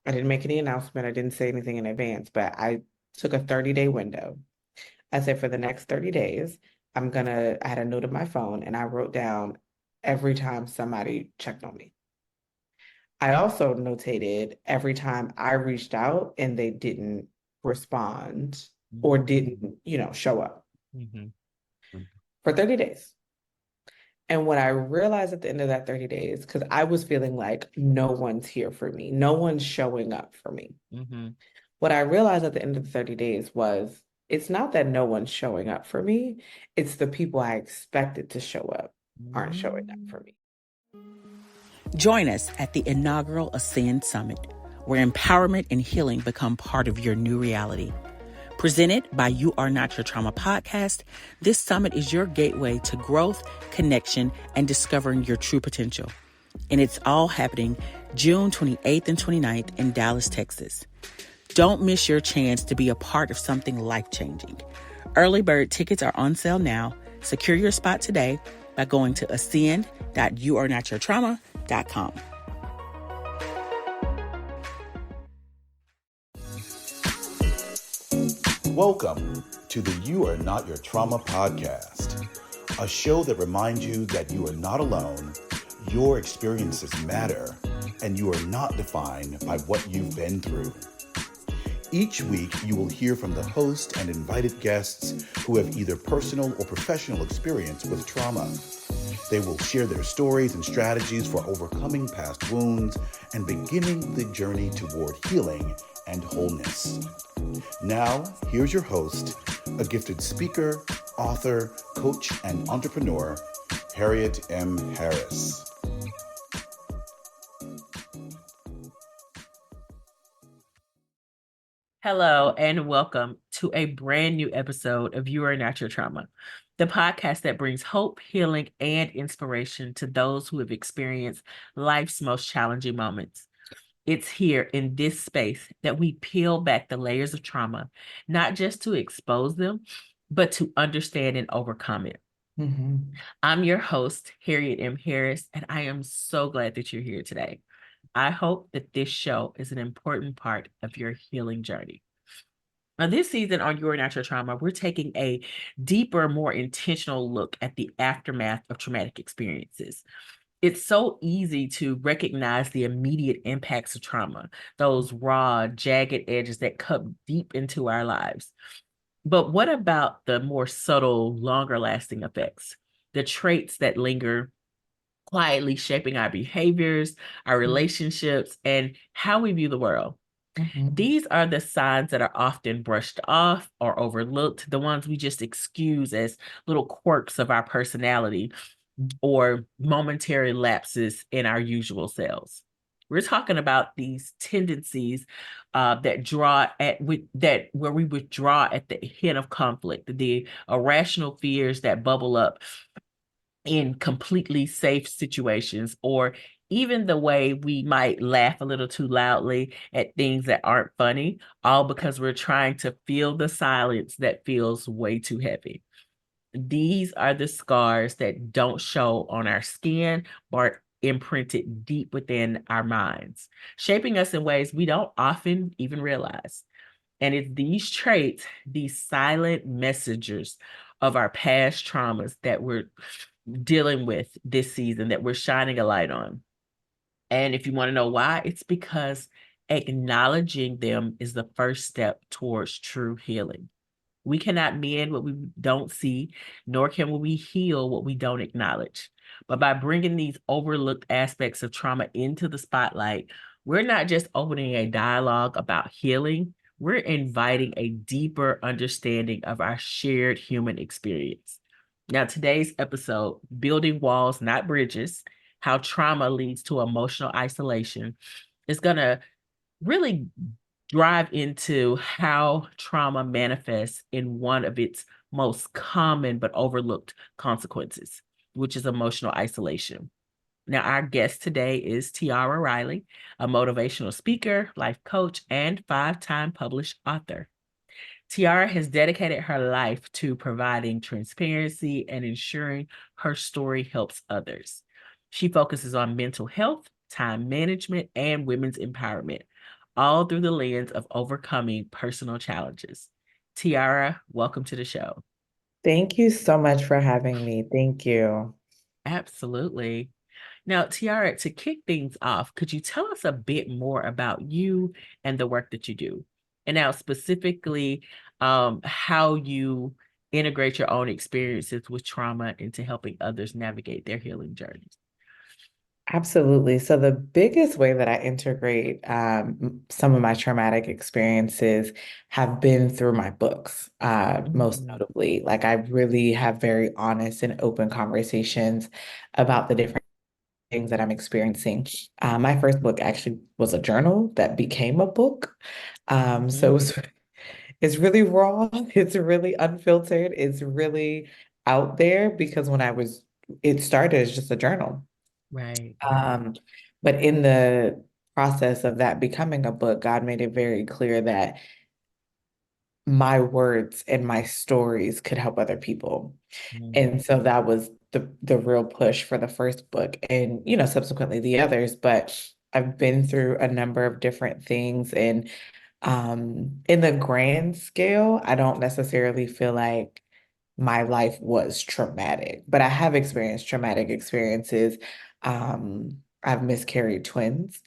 I didn't make any announcement. I didn't say anything in advance, but I took a 30-day window. I said for the next 30 days, I had a note on my phone and I wrote down every time somebody checked on me. I also notated every time I reached out and they didn't respond or didn't, show up Mhm. for 30 days. And what I realized at the end of that 30 days, because I was feeling like no one's here for me, no one's showing up for me. Mhm. What I realized at the end of the 30 days was it's not that no one's showing up for me, it's the people I expected to show up aren't showing up Mhm. for me. Join us at the inaugural Ascend Summit, where empowerment and healing become part of your new reality. Presented by You Are Not Your Trauma podcast, this summit is your gateway to growth, connection, and discovering your true potential. And it's all happening June 28th and 29th in Dallas, Texas. Don't miss your chance to be a part of something life-changing. Early bird tickets are on sale now. Secure your spot today by going to ascend.youarenotyourtrauma.com. Welcome to the You Are Not Your Trauma podcast, a show that reminds you that you are not alone, your experiences matter, and you are not defined by what you've been through. Each week, you will hear from the host and invited guests who have either personal or professional experience with trauma. They will share their stories and strategies for overcoming past wounds and beginning the journey toward healing and wholeness. Now, here's your host, a gifted speaker, author, coach, and entrepreneur, Harriet M. Harris. Hello, and welcome to a brand new episode of You Are Not Your Trauma, the podcast that brings hope, healing, and inspiration to those who have experienced life's most challenging moments. It's here in this space that we peel back the layers of trauma, not just to expose them, but to understand and overcome it. Mm-hmm. I'm your host, Harriet M. Harris, and I am so glad that you're here today. I hope that this show is an important part of your healing journey. Now, this season on Your Natural Trauma, we're taking a deeper, more intentional look at the aftermath of traumatic experiences. It's so easy to recognize the immediate impacts of trauma, those raw, jagged edges that cut deep into our lives. But what about the more subtle, longer lasting effects? The traits that linger quietly shaping our behaviors, our relationships, and how we view the world. Mm-hmm. These are the signs that are often brushed off or overlooked, the ones we just excuse as little quirks of our personality or momentary lapses in our usual selves. We're talking about these tendencies that draw at with that where we withdraw at the hint of conflict, the irrational fears that bubble up in completely safe situations, or even the way we might laugh a little too loudly at things that aren't funny, all because we're trying to fill the silence that feels way too heavy. These are the scars that don't show on our skin, but are imprinted deep within our minds, shaping us in ways we don't often even realize. And it's these traits, these silent messengers of our past traumas that we're dealing with this season, that we're shining a light on. And if you want to know why, it's because acknowledging them is the first step towards true healing. We cannot mend what we don't see, nor can we heal what we don't acknowledge. But by bringing these overlooked aspects of trauma into the spotlight, we're not just opening a dialogue about healing, we're inviting a deeper understanding of our shared human experience. Now, today's episode, Building Walls, Not Bridges, How Trauma Leads to Emotional Isolation, is going to really drive into how trauma manifests in one of its most common but overlooked consequences, which is emotional isolation. Now, our guest today is Tiara Riley, a motivational speaker, life coach, and 5-time published author. Tiara has dedicated her life to providing transparency and ensuring her story helps others. She focuses on mental health, time management, and women's empowerment, all through the lens of overcoming personal challenges. Tiara, welcome to the show. Thank you so much for having me. Thank you. Absolutely. Now, Tiara, to kick things off, could you tell us a bit more about you and the work that you do? And now, specifically, how you integrate your own experiences with trauma into helping others navigate their healing journeys. Absolutely. So the biggest way that I integrate some of my traumatic experiences have been through my books, most Mm, notably. Like I really have very honest and open conversations about the different things that I'm experiencing. My first book actually was a journal that became a book. So mm, it's really raw, it's really unfiltered, it's really out there because it started as just a journal. right. Um, but in the process of that becoming a book, God made it very clear that my words and my stories could help other people. Mm, And so that was the real push for the first book and subsequently the others. But I've been through a number of different things and in the grand scale, I don't necessarily feel like my life was traumatic, but I have experienced traumatic experiences. I've miscarried twins,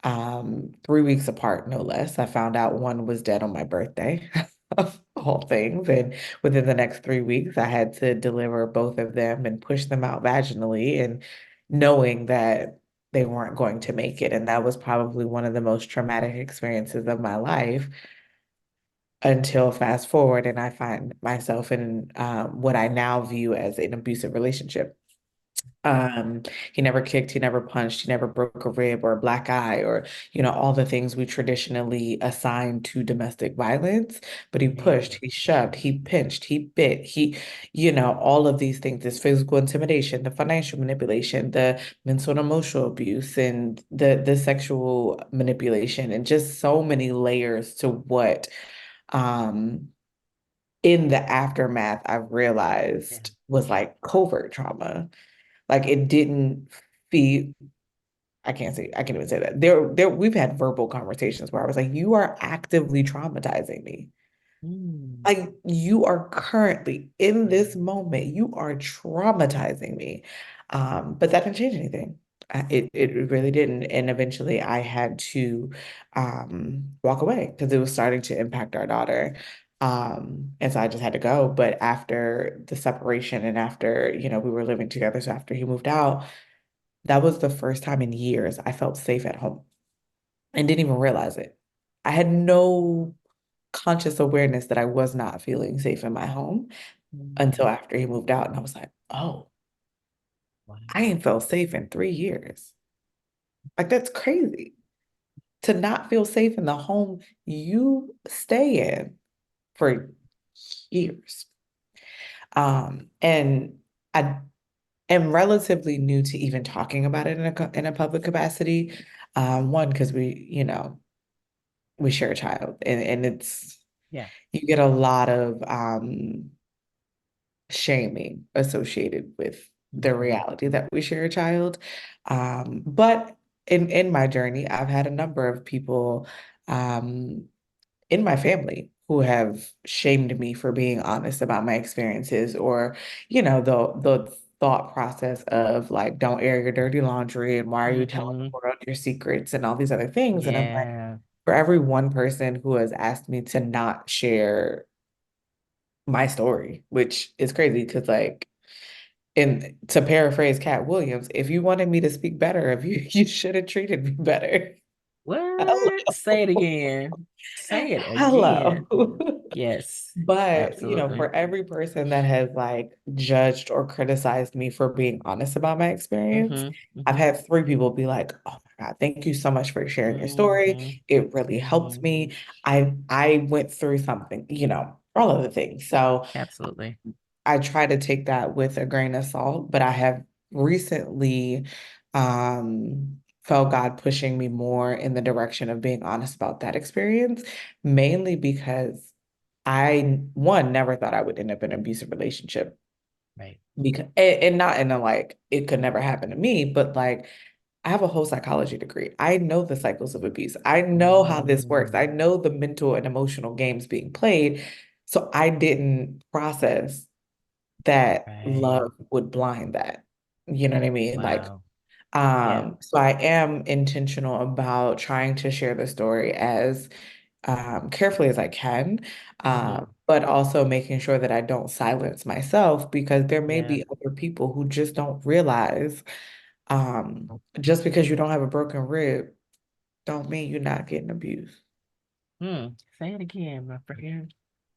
3 weeks apart, no less. I found out one was dead on my birthday, of all things. And within the next 3 weeks, I had to deliver both of them and push them out vaginally, and knowing that they weren't going to make it. And that was probably one of the most traumatic experiences of my life until fast forward and I find myself in what I now view as an abusive relationship. Um, he never kicked, he never punched, he never broke a rib or a black eye or, all the things we traditionally assign to domestic violence. But he right. pushed, he shoved, he pinched, he bit, all of these things, this physical intimidation, the financial manipulation, the mental and emotional abuse, and the sexual manipulation, and just so many layers to what um in the aftermath I've Yeah. realized was like covert trauma. Like it didn't feel I can't even say that. We've had verbal conversations where I was like, you are actively traumatizing me. Mm, Like you are currently in this moment, you are traumatizing me. But that didn't change anything. It really didn't. And eventually I had to walk away because it was starting to impact our daughter. And so I just had to go. But after the separation and after, we were living together, so after he moved out, that was the first time in years I felt safe at home and didn't even realize it. I had no conscious awareness that I was not feeling safe in my home mm, until after he moved out. And I was like, oh, wow. I ain't felt safe in 3 years. Like, that's crazy to not feel safe in the home you stay in for years. And I am relatively new to even talking about it in a public capacity. One, because we share a child and Yeah. you get a lot of shaming associated with the Mhm. reality that we share a child. But in my journey, I've had a number of people um, in my family who have shamed me for being honest about my experiences, or the thought process of like, don't air your dirty laundry, and why are you telling the Mhm. world your secrets and all these other things. And I'm like, Yeah. for every one person who has asked me to not share my story, which is crazy because like, and to paraphrase Cat Williams, if you wanted me to speak better of you, you should have treated me better. What? Say it again. Say it Hello. again. Yes, But, absolutely. for every person that has like judged or criticized me for being honest about my experience, Mm-hmm. I've Mm-hmm. had three people be like, "Oh my God, thank you so much for sharing your story. Mm-hmm. It really helped Mm-hmm. me. I went through something, all of the things." So Absolutely. I try to take that with a grain of salt, but I have recently felt God pushing me more in the direction of being honest about that experience, mainly because I, one, never thought I would end up in an abusive relationship Right. because, and not in a like, it could never happen to me, but like, I have a whole psychology degree. I know the cycles of abuse. I know how this works. Mm, I know the mental and emotional games being played. So I didn't process that right. love would blind that. You know what I mean? Like, Wow. Yeah. so I am intentional about trying to share the story as carefully as I can, Hmm. but also making sure that I don't silence myself because there may Yeah. be other people who just don't realize just because you don't have a broken rib, don't mean you're not getting abused. Hmm. Say it again, my friend.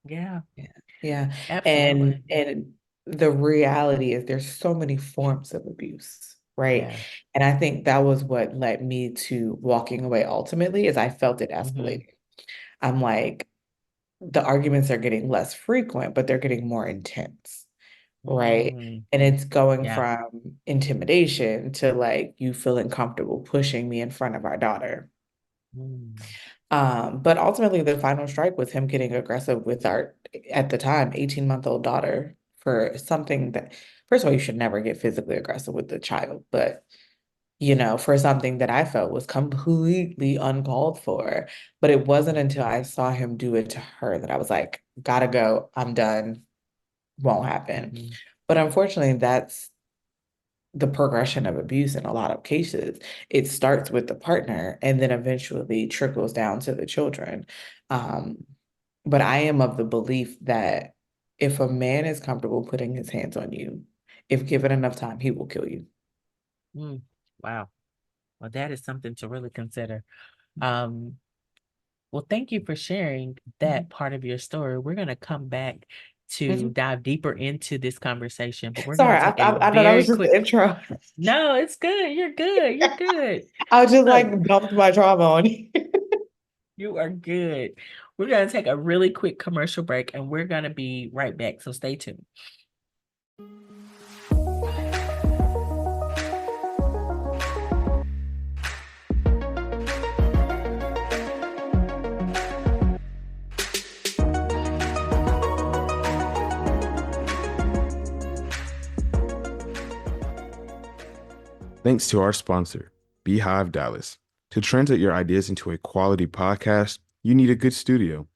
Yeah, Yeah. Yeah. absolutely. And the reality is there's so many forms of abuse, right? Yeah. And I think that was what led me to walking away ultimately is I felt it Hmm. escalating. I'm like, the arguments are getting less frequent, but they're getting more intense, right? Mm, And it's going yeah. from intimidation to like you feeling comfortable pushing me in front of our daughter. Mm, But ultimately, the final strike was him getting aggressive with our, at the time, 18-month-old daughter for something that, first of all, you should never get physically aggressive with the child, but for something that I felt was completely uncalled for. But it wasn't until I saw him do it to her that I was like, gotta go, I'm done, won't happen. mhm, But unfortunately, that's the progression of abuse in a lot of cases. It starts with the partner and then eventually trickles down to the children. Um, but I am of the belief that if a man is comfortable putting his hands on you, if given enough time, he will kill you. mm. Wow. Well, that is something to really consider. Um, well, thank you for sharing Mhm. that part of your story. We're going to come back to Mhm. dive deeper into this conversation, but we're going Sorry, to take a I know that was very just the quick. intro. No, it's good. You're good. You're good. I was just Look, like dumped my trauma on you. you are good. We're going to take a really quick commercial break and we're going to be right back. So stay tuned. Thanks to our sponsor, Beehive Dallas. To translate your ideas into a quality podcast, you need a good studio.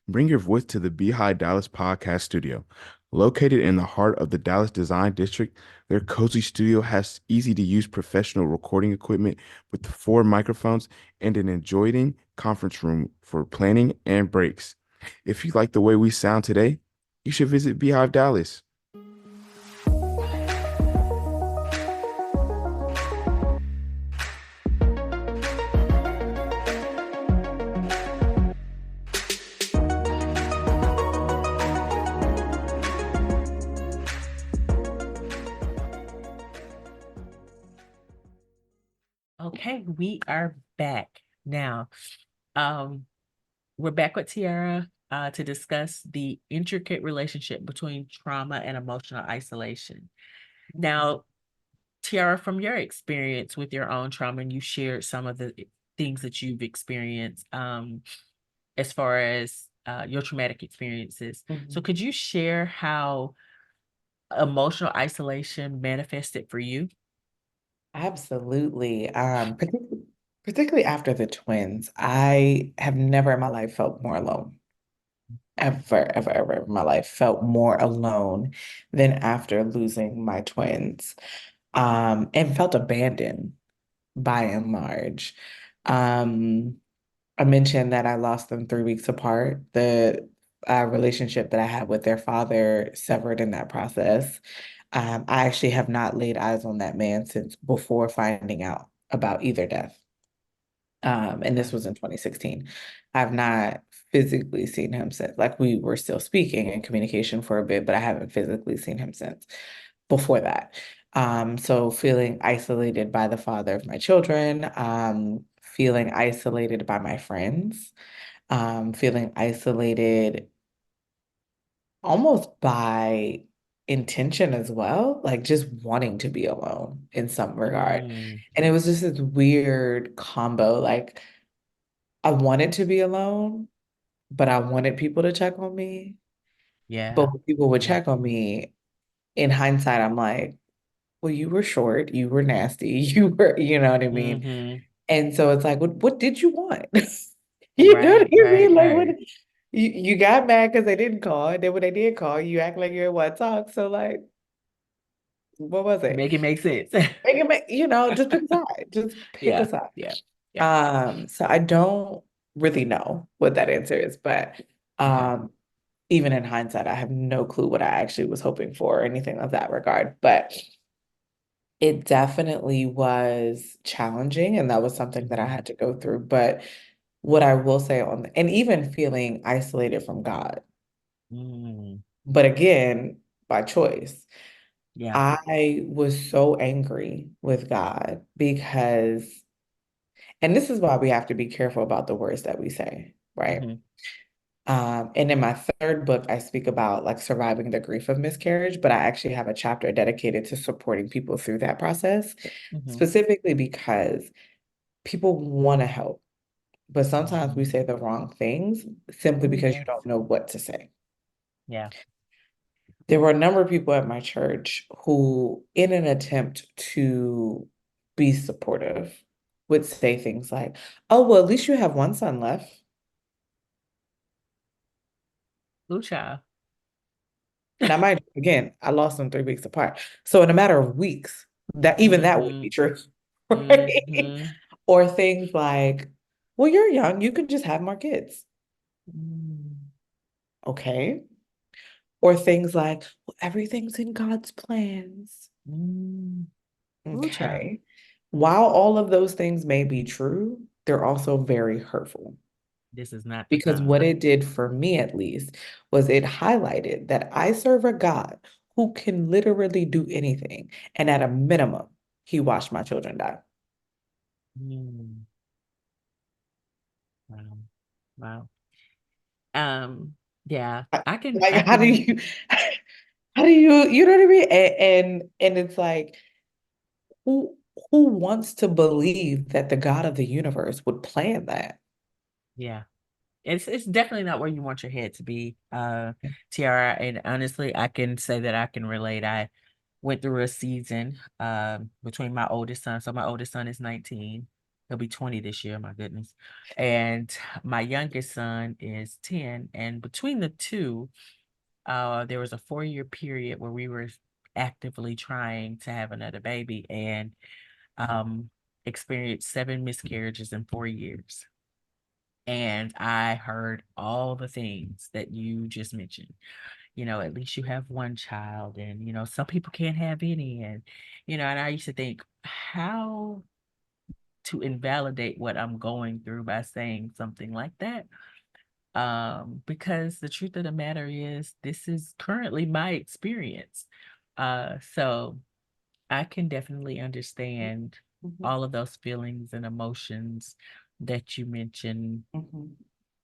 Bring your voice to the Beehive Dallas Podcast Studio. Located in the heart of the Dallas Design District, their cozy studio has easy to use professional recording equipment with 4 microphones and an adjoining conference room for planning and breaks. If you like the way we sound today, you should visit Beehive Dallas. Okay, we are back now. Um, we're back with Tiara to discuss the intricate relationship between trauma and emotional isolation. Now, Tiara, from your experience with your own trauma, and you shared some of the things that you've experienced as far as your traumatic experiences. So, Mhm. could you share how emotional isolation manifested for you? Absolutely. Particularly after the twins, I have never in my life felt more alone. Ever, ever, ever in my life felt more alone than after losing my twins. And felt abandoned by and large. Um, I mentioned that I lost them 3 weeks apart. The relationship that I had with their father severed in that process. I actually have not laid eyes on that man since before finding out about either death. And this Okay. was in 2016. I've not physically seen him since. Like we were still speaking and communication for a bit, but I haven't physically seen him since before that. So feeling isolated by the father of my children, feeling isolated by my friends, feeling isolated almost by intention as well, like just wanting to be alone in some regard. Mm, And it was just this weird combo. Like I wanted to be alone, but I wanted people to check on me. But yeah. when people would Yeah. check on me, in hindsight, I'm like, well, you were short, you were nasty, you were, you know what I mean? Mm-hmm. And so it's like, what did you want? You know what Right, I right, mean? Like, what right. you got mad because they didn't call, and then when they did call, you act like you didn't want to talk. So like, what was it? Make it make sense. Just pick a side. Just pick a Yeah, side. yeah, yeah. So I don't really know what that answer is, but Okay. um, even in hindsight, I have no clue what I actually was hoping for or anything of that regard. But it definitely was challenging, and that was something that I Mm-hmm. had to go through. But what I will say and even feeling isolated from God, Mm, but again, by choice. yeah. I was so angry with God because, and this is why we have to be careful about the words that we say, right? Mm-hmm. And in my third book, I speak about like surviving the grief of miscarriage, but I actually have a chapter dedicated to supporting people through that process, Mm-hmm. specifically because people want to help, but sometimes we Mm-hmm. say the wrong things simply Oh, because you yes. don't know what to say. Yeah. There were a number of people at my church who, in an attempt to be supportive, would say things like, oh, well, at least you have one son left. Blue child. And I might, again, I lost them 3 weeks apart. So in a matter of weeks, that even that would Mm-hmm. be true, right? Mm-hmm. Or things like, well, you're young, you can just have more kids. Mm, Okay. Or things like, well, everything's in God's plans. mm. Blue child. Okay. While all of those things may be true, they're also very hurtful. This is not the Because what time. it did for me, at least, was it highlighted that I serve a God who can literally do anything. And at a minimum, he watched my children die. Mm. Wow. Wow. Yeah, I- I Like, can, how do you know what I mean? And it's like, who who wants to believe that the God of the universe would plan that? yeah. It's definitely not where you want your head to be, Tiara. And honestly, I can say that I can relate. I went through a season between my oldest son. So my oldest son is 19. He'll be 20 this year, my goodness. And my youngest son is 10. And between the two, there was a 4-year period where we were actively trying to have another baby and um experienced 7 miscarriages in 4 years. And I heard all the things that you just mentioned. At least you have one child, and some people can't have any. And I used to think, how to invalidate what I'm going through by saying something like that. Because the truth of the matter is, this is currently my experience. So I can definitely understand Mhm, all of those feelings and emotions that you mentioned mhm, mhm,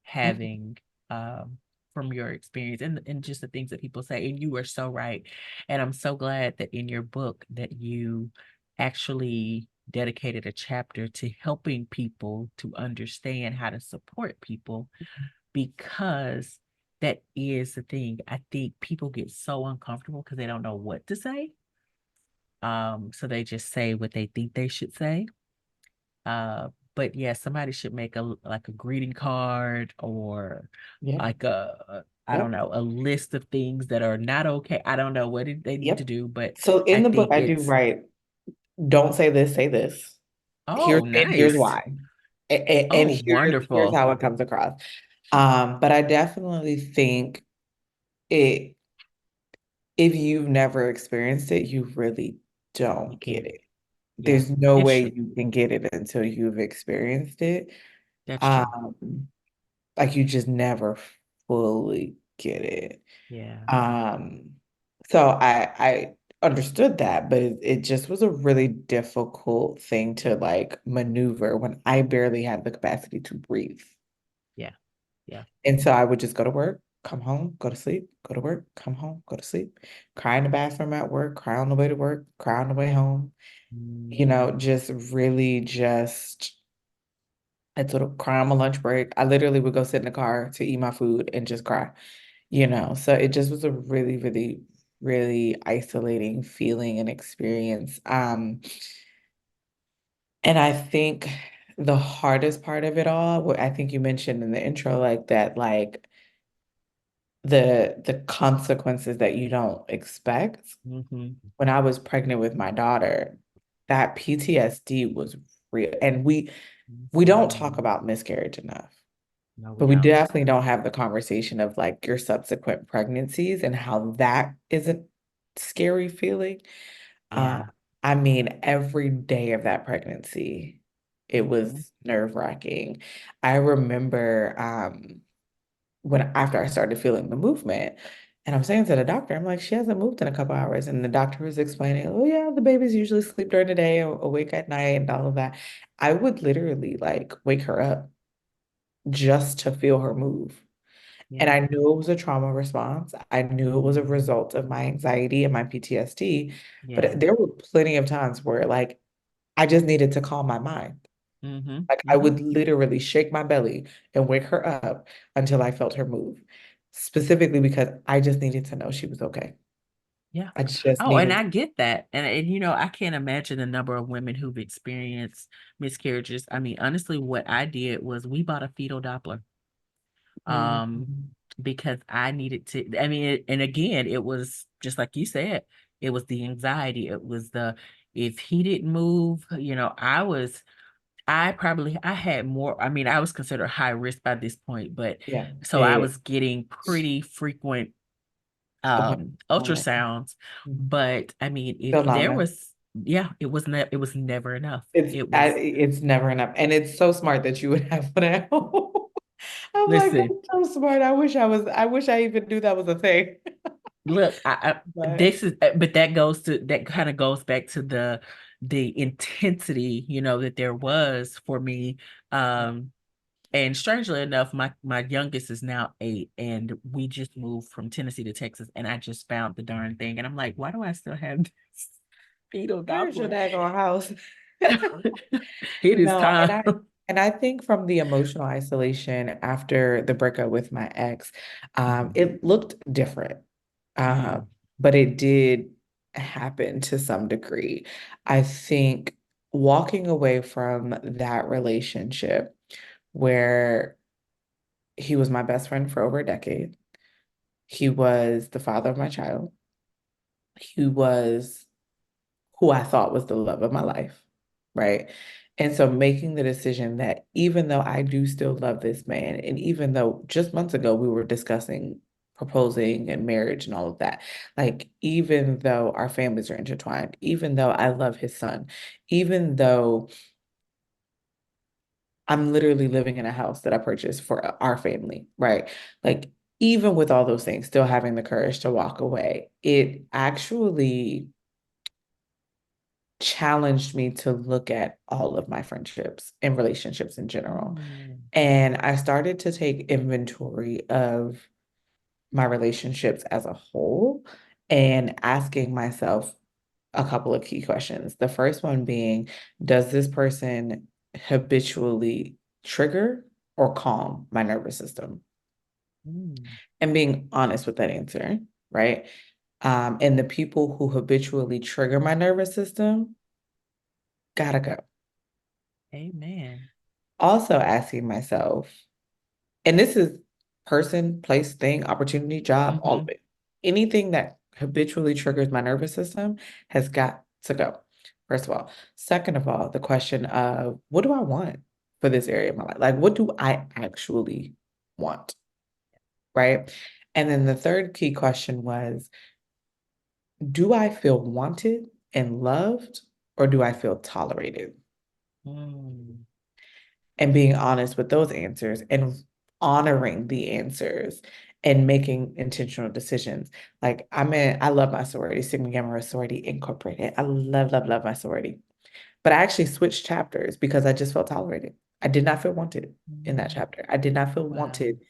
having from your experience, and just the things that people say. And you are so right. And I'm so glad that in your book that you actually dedicated a chapter to helping people to understand how to support people, because that is the thing. I think people get so uncomfortable because they don't know what to say. So they just say what they think they should say. But yeah, somebody should make a greeting card, or yeah, like I don't yep, know, a list of things that are not okay. I don't know they need to yep. do, but So in I the book, think I do it's, write, don't say this, say this. oh, Here's nice. why. And Oh, here's wonderful. how it comes across. But I definitely think it if you've never experienced it, you really You don't get can't. it. Yeah. There's no It's way true. you can get it until you've experienced it. That's true. Um, like you just never fully get it. Yeah. Um, so I understood that, but it just was a really difficult thing to like maneuver when I barely had the capacity to breathe. Yeah. Yeah. And so I would just go to work, come home, go to sleep, go to work, come home, go to sleep, cry in the bathroom at work, cry on the way to work, cry on the way home. Mm, Just really just I'd sort of cry on my lunch break. I literally would go sit in the car to eat my food and just cry. So it just was a really, really, really isolating feeling and experience. And I think the hardest part of it all, what I think you mentioned in the intro, like that, like the consequences that you don't expect. Mm-hmm. When I was pregnant with my daughter, that PTSD was real. And we don't talk Mm-hmm. about miscarriage enough, No, we but we don't. definitely don't have the conversation of like your subsequent pregnancies and how that is a scary feeling. Yeah. I mean, every day of that pregnancy, it Mm-hmm. was nerve-wracking. I remember when after I started feeling the movement, and I'm saying to the doctor, I'm like, she hasn't moved in a couple hours. And the doctor was explaining, oh yeah, the babies usually sleep during the day or awake at night and all of that. I would literally like wake her up just to feel her move. And Yeah. I knew it was a trauma response. I knew it was a result of my anxiety and my PTSD. Yeah. But there were plenty of times where like I just needed to calm my mind. Mm-hmm. Like I Mm-hmm. would literally shake my belly and wake her up until I felt her move. Specifically because I just needed to know she was okay. Yeah. I just Oh, and needed I to. get that. And you know, I can't imagine the number of women who've experienced miscarriages. I mean, honestly, what I did was we bought a fetal Doppler. Um, Mhm. because I needed to, I mean, and again, it was just like you said, it was the anxiety. It was the, if he didn't move, you know, I had more, I mean, I was considered high risk by this point, but Yeah. so I Yeah. was getting pretty frequent Appointment. ultrasounds. Mhm. But I mean, if Still not there enough. was, yeah, it was never enough. It was, It's never enough. And it's so smart that you would have one at home. I'm like, listen, that's so smart. I wish I even knew that was a thing. look, But this is, but that goes to, that kind of goes back to the intensity, you know, that there was for me. Um, and strangely enough, my youngest is now 8, and we just moved from Tennessee to Texas, and I just found the darn thing, and I'm like, why do I still have this fetal where's your Doppler? daggone house? It is No, time. and I think from the emotional isolation after the breakup with my ex, it looked different. Mm, But it did happen to some degree. I think walking away from that relationship where he was my best friend for over a decade, he was the father of my child, he was who I thought was the love of my life, right? And so making the decision that even though I do still love this man, and even though just months ago we were discussing proposing and marriage and all of that, like even though our families are intertwined, even though I love his son, even though I'm literally living in a house that I purchased for our family, right? Like even with all those things, still having the courage to walk away, it actually challenged me to look at all of my friendships and relationships in general. mm, And I started to take inventory of my relationships as a whole and asking myself a couple of key questions. The first one being, does this person habitually trigger or calm my nervous system? mm. And being honest with that answer, right? And the people who habitually trigger my nervous system gotta go. Amen. Also asking myself, and this is person, place, thing, opportunity, job, all of Mm-hmm. it. Anything that habitually triggers my nervous system has got to go, first of all. Second of all, the question of what do I want for this area of my life? Like, what do I actually want? Right. And then the third key question was, do I feel wanted and loved, or do I feel tolerated? Mm, And being honest with those answers and honoring the answers and making intentional decisions. Like I love my sorority, Sigma Gamma Sorority Incorporated. I love, love, love my sorority. But I actually switched chapters because I just felt tolerated. I did not feel wanted in that mm. chapter. I did not feel Wow. wanted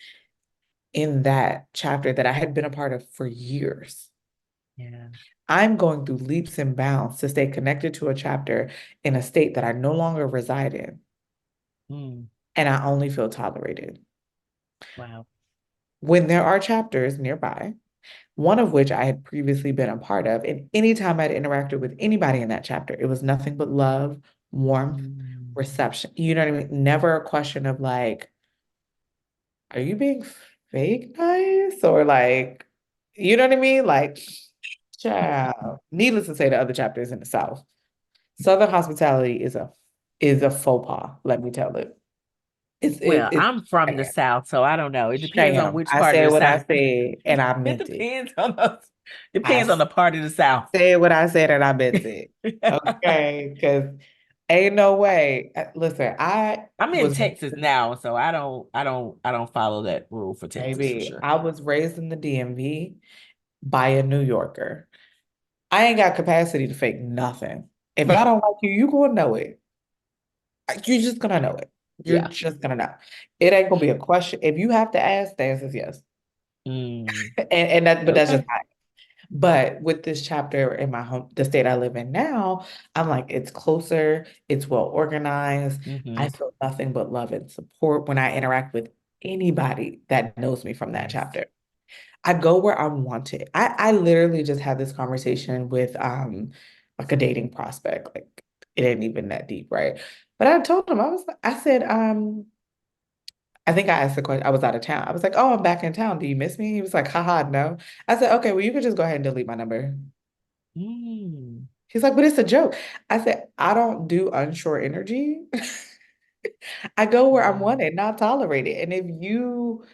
in that chapter that I had been a part of for years. Yeah. I'm going through leaps and bounds to stay connected to a chapter in a state that I no longer reside in, Mm, and I only feel tolerated. wow. When there are chapters nearby one of which I had previously been a part of. And anytime I'd interacted with anybody in that chapter, it was nothing but love, warmth, Mm. reception. You know what I mean? Never a question of like, are you being fake nice? Or like, you know what I mean? Like, child. Needless to say, the other chapter is in the South. Southern hospitality is a faux pas, let me tell it. Well, It's I'm from the sham. South, so I don't know. It depends on Sham. which I part of said the what I South. said and I It meant it. depends on the I depends on the part of the South. said what I said and I meant it. Okay, because ain't no way. Listen, I I'm in was Texas now, so I don't follow that rule for Texas for maybe sure. I was raised in the DMV by a New Yorker. I ain't got capacity to fake nothing. If I don't like you, you gonna know it. You're just gonna know it. You're Yeah. just gonna know. It ain't gonna be a question. If you have to ask, the answer is yes. Mm, And that, but that's just okay. not. But with this chapter in my home, the state I live in now, I'm like, it's closer, it's well organized. I Mm-hmm. feel nothing but love and support when I interact with anybody that knows me from that Yes. chapter. I go where I'm wanted. I literally just had this conversation with like a dating prospect. Like it ain't even that deep, right? But I told him, I said, I think I asked the question. I was out of town. I was like, "Oh, I'm back in town. Do you miss me?" He was like, "Haha, no." I said, "Okay, well, you could just go ahead and delete my number." Mm, He's like, "But it's a joke." I said, "I don't do unsure energy. I go where I'm wow. wanted, not tolerated. And if you,"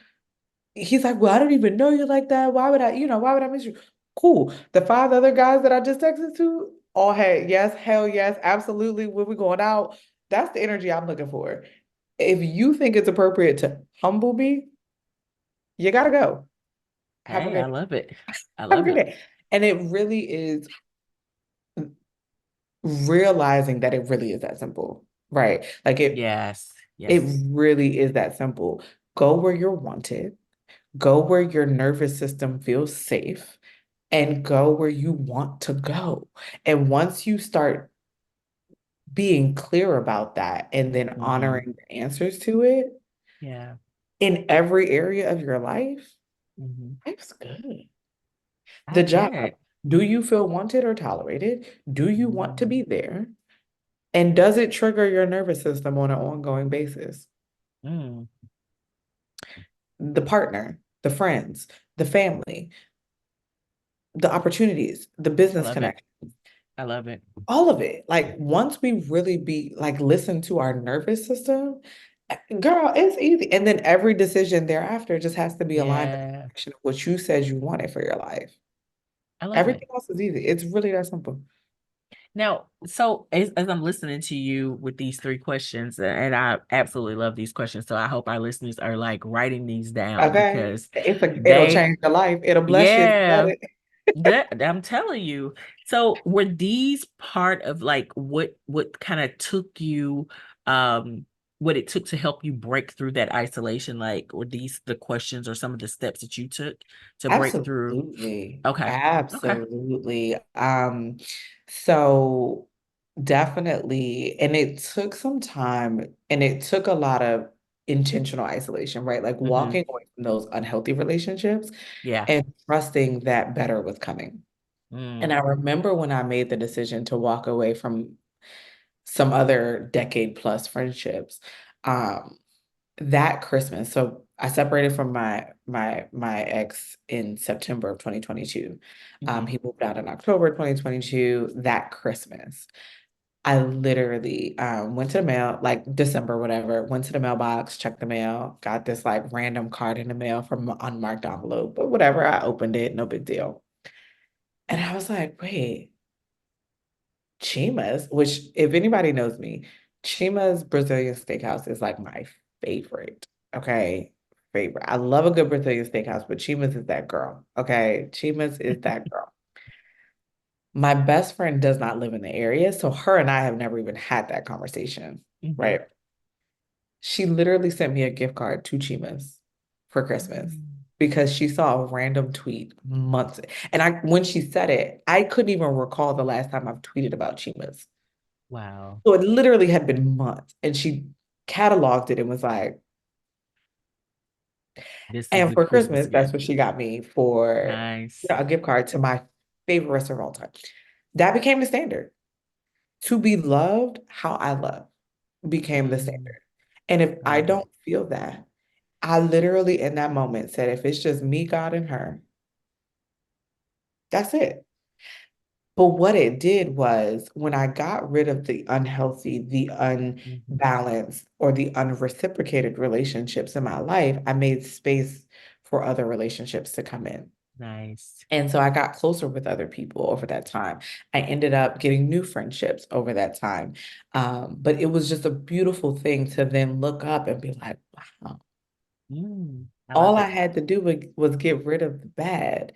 he's like, "Well, I don't even know you like that. Why would I, why would I miss you?" Cool. The five other guys that I just texted to all had yes, hell yes, absolutely. When we going out, that's the energy I'm looking for. If you think it's appropriate to humble me, you gotta go. Have a Hey, I good love it. I have a love good it. day. And it really is realizing that it really is that simple, right? Like Yes. it Yes. really is that simple. Go where you're wanted, go where your nervous system feels safe, and go where you want to go. And once you start being clear about that and then Mm-hmm. honoring the answers to it Yeah. in every area of your life, Mm-hmm. life's good. I The job, get it. do you feel wanted or tolerated? Do you want to Mm, be there? And does it trigger your nervous system on an ongoing basis? mm, The partner, the friends, the family, the opportunities, the I business love it. connection, I love it. all of it. Like once we really be like listen to our nervous system, girl, it's easy. And then every decision thereafter just has to be aligned in the Yeah. direction of what you said you wanted for your life. I love it. Everything else is easy. It's really that simple. Now, so as I'm listening to you with these three questions, and I absolutely love these questions, so I hope our listeners are like writing these down Okay. because It'll they, change your life. It'll bless you if you let yeah, it. that I'm telling you. So were these part of like what kind of took you, what it took to help you break through that isolation? Like, were these the questions or some of the steps that you took to break through? Absolutely. Okay. Okay. Absolutely. So definitely, and it took some time and it took a lot of intentional isolation, right? Like Mm-hmm. walking away from those unhealthy relationships Yeah. and trusting that better was coming. And Mm, I remember when I made the decision to walk away from some other decade plus friendships, um, that Christmas. So I separated from my ex in September of 2022. mm-hmm. He moved out in October 2022. That Christmas, I literally went to the mail, like December, whatever, went to the mailbox, checked the mail, got this like random card in the mail from an unmarked envelope, but whatever. I opened it, no big deal. And I was like, wait, Chima's, which if anybody knows me, Chima's Brazilian steakhouse is like my favorite. Okay. Favorite. I love a good Brazilian steakhouse, but Chima's is that girl. Okay. Chima's is that girl. My best friend does not live in the area, so her and I have never even had that conversation, Mm-hmm. right? She literally sent me a gift card to Chima's for Christmas Mm. because she saw a random tweet months. And when she said it, I couldn't even recall the last time I've tweeted about Chima's. Wow. So it literally had been months. And she cataloged it and was like, This is And the for Christmas Christmas, that's gift. what she got me for, Nice. a gift card to my favorite restaurant of all time. That became the standard. To be loved how I love became the Mm, standard. And if I I love it. don't feel that, I literally in that moment said, if it's just me, God, and her, that's it. But what it did was when I got rid of the unhealthy, the Mhm. unbalanced, or the unreciprocated relationships in my life, I made space for other relationships to come in. Nice. And so I got closer with other people over that time. I ended up getting new friendships over that time. But it was just a beautiful thing to then look up and be like, wow, I all love I it. had to do was get rid of the bad.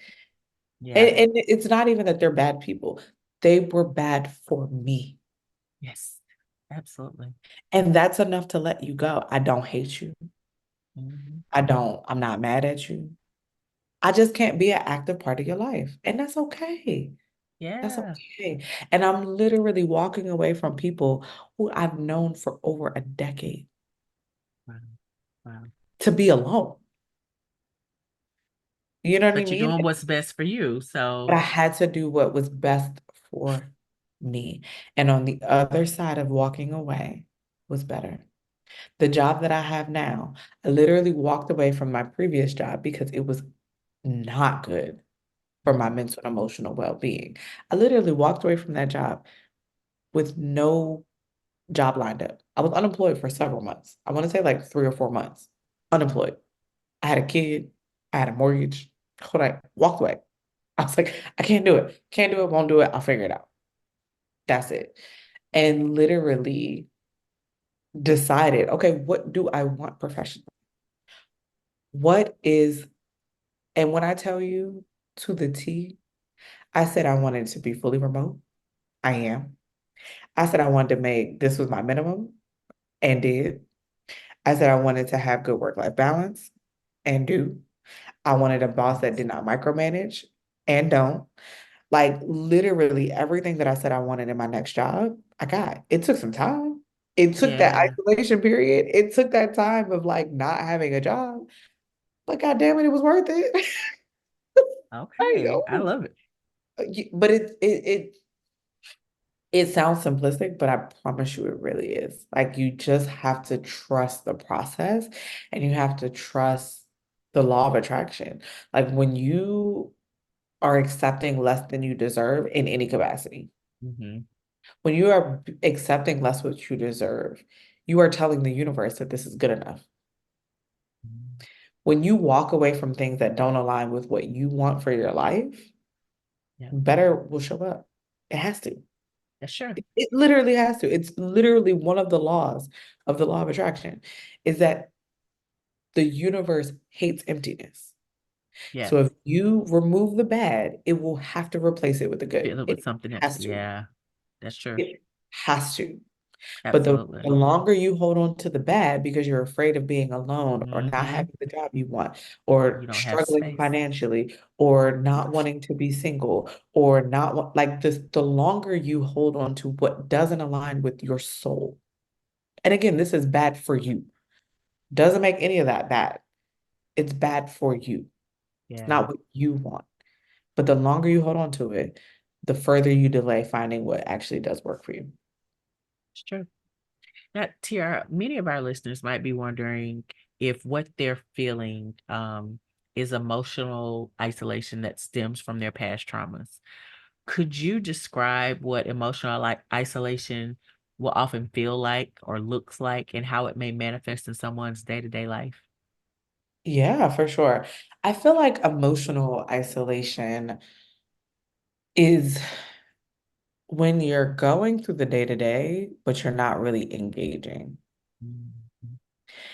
Yeah. And it's not even that they're bad people. They were bad for me. Yes. Absolutely. And that's enough to let you go. I don't hate you. Mhm. I'm not mad at you. I just can't be an active part of your life. And that's okay. That's Yeah. okay. And I'm literally walking away from people who I've known for over a decade Wow. Wow. to be alone. You know what I But you're mean? doing what's best for you. But I So, had to do what was best for me. And on the other side of walking away was better. The job that I have now, I literally walked away from my previous job because it was not good for my mhm. mental and emotional well-being. I literally walked away from that job with no job lined up. I was unemployed for several months. I want to say like 3 or 4 months. Unemployed. I had a kid. I had a mortgage. Hold on. Walked away. I was like, I can't do it. Can't do it. Won't do it. I'll figure it out. That's it. And literally decided, okay, what do I want professionally? What is, and when I tell you to the T, I said I wanted to be fully remote. I am. I said I wanted to make this was my minimum and did. I said I wanted to have good work-life balance and do. I wanted a boss that Nice. did not micromanage and don't. Like literally everything that I said I wanted in my next job, I got. It took some time. It took that Yeah. isolation period. It took that time of like not having a job. But God damn it, it was worth it. I Okay. I know. love it. But it sounds simplistic, but I promise you it really is. Like you just have to trust the process and you have to trust the law of attraction. Like when you are accepting less than you deserve in any capacity, Hmm. when you are accepting less what you deserve, you are telling the universe that this is good enough. When you walk away from things that don't align with what you want for your life, Yeah. better will show up. It has to. That's sure. It literally has to. It's literally one of the laws of the law of attraction is that the universe hates emptiness. Yeah. So if you remove the bad, it will have to replace it with the good. Fill it with It something else. has to. Yeah. That's true. It has to. But the Absolutely. longer you hold on to the bad because you're afraid of being alone or not Hmm. having the job you want You or don't have struggling space. financially or not wanting to be single or not like this, the longer you hold on to what doesn't align with your soul. And again, this is bad for you. Doesn't make any of that bad. It's bad for you. It's Yeah. not what you want. But the longer you hold on to it, the further you delay finding what actually does work for you. It's true. Now, Tiara, many of our listeners might be wondering if what they're feeling is emotional isolation that stems from their past traumas. Could you describe what emotional like isolation will often feel like or looks like and how it may manifest in someone's day-to-day life? Yeah, for sure. I feel like emotional isolation is when you're going through the day to day, but you're not really engaging. Mhm.